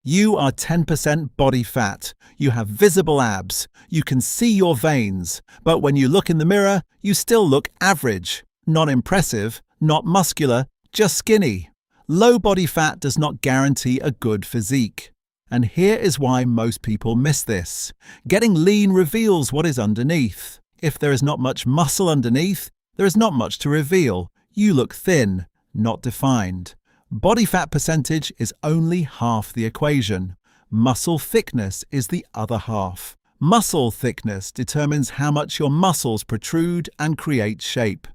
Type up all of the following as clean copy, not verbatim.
You are 10% body fat. You have visible abs. You can see your veins. But when you look in the mirror, you still look average. Not impressive, not muscular, just skinny. Low body fat does not guarantee a good physique. And here is why most people miss this. Getting lean reveals what is underneath. If there is not much muscle underneath, there is not much to reveal. You look thin, not defined. Body fat percentage is only half the equation. Muscle thickness is the other half. Muscle thickness determines how much your muscles protrude and create shape.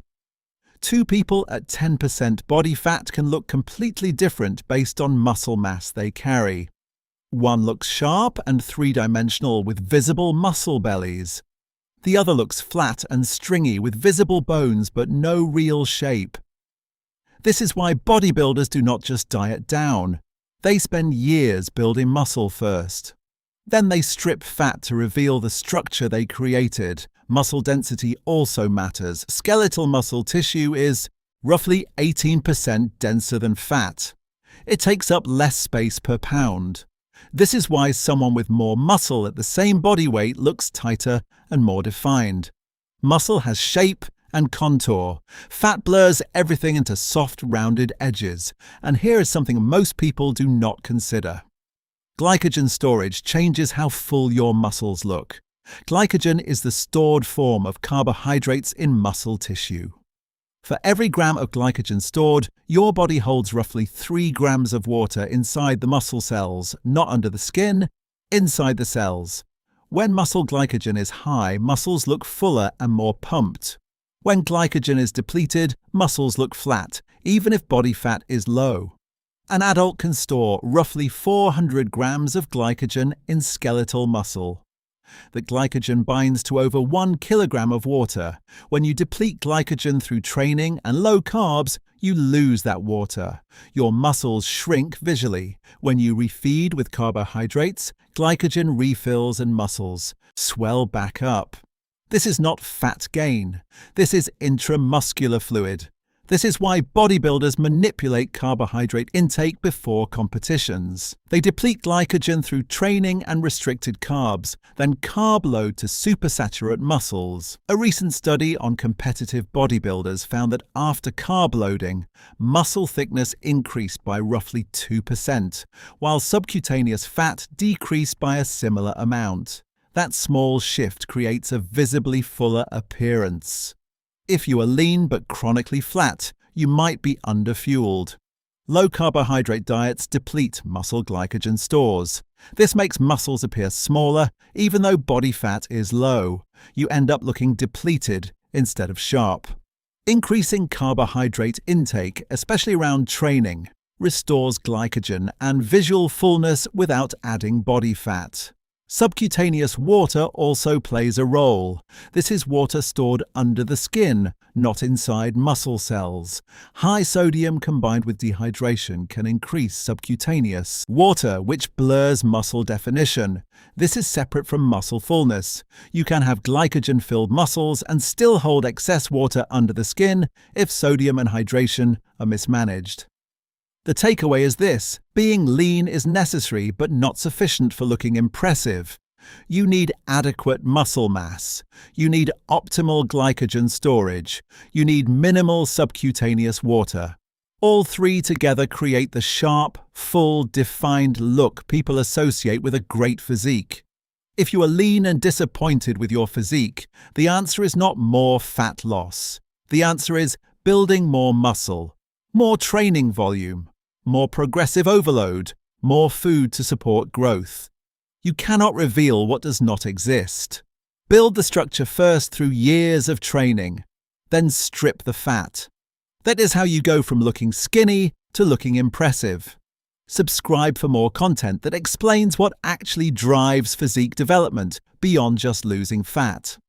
Two people at 10% body fat can look completely different based on muscle mass they carry. One looks sharp and three-dimensional with visible muscle bellies. The other looks flat and stringy with visible bones but no real shape. This is why bodybuilders do not just diet down. They spend years building muscle first. Then they strip fat to reveal the structure they created. Muscle density also matters. Skeletal muscle tissue is roughly 18% denser than fat. It takes up less space per pound. This is why someone with more muscle at the same body weight looks tighter and more defined. Muscle has shape and contour. Fat blurs everything into soft, rounded edges. And here is something most people do not consider. Glycogen storage changes how full your muscles look. Glycogen is the stored form of carbohydrates in muscle tissue. For every gram of glycogen stored, your body holds roughly 3 grams of water inside the muscle cells, not under the skin, inside the cells. When muscle glycogen is high, muscles look fuller and more pumped. When glycogen is depleted, muscles look flat, even if body fat is low. An adult can store roughly 400 grams of glycogen in skeletal muscle. The glycogen binds to over 1 kilogram of water. When you deplete glycogen through training and low carbs, you lose that water. Your muscles shrink visually. When you refeed with carbohydrates, glycogen refills and muscles swell back up. This is not fat gain. This is intramuscular fluid. This is why bodybuilders manipulate carbohydrate intake before competitions. They deplete glycogen through training and restricted carbs, then carb load to supersaturate muscles. A recent study on competitive bodybuilders found that after carb loading, muscle thickness increased by roughly 2%, while subcutaneous fat decreased by a similar amount. That small shift creates a visibly fuller appearance. If you are lean but chronically flat, you might be underfueled. Low-carbohydrate diets deplete muscle glycogen stores. This makes muscles appear smaller, even though body fat is low. You end up looking depleted instead of sharp. Increasing carbohydrate intake, especially around training, restores glycogen and visual fullness without adding body fat. Subcutaneous water also plays a role. This is water stored under the skin, not inside muscle cells. High sodium combined with dehydration can increase subcutaneous water, which blurs muscle definition. This is separate from muscle fullness. You can have glycogen-filled muscles and still hold excess water under the skin if sodium and hydration are mismanaged. The takeaway is this: being lean is necessary but not sufficient for looking impressive. You need adequate muscle mass. You need optimal glycogen storage. You need minimal subcutaneous water. All three together create the sharp, full, defined look people associate with a great physique. If you are lean and disappointed with your physique, the answer is not more fat loss. The answer is building more muscle, more training volume, more progressive overload, more food to support growth. You cannot reveal what does not exist. Build the structure first through years of training, then strip the fat. That is how you go from looking skinny to looking impressive. Subscribe for more content that explains what actually drives physique development beyond just losing fat.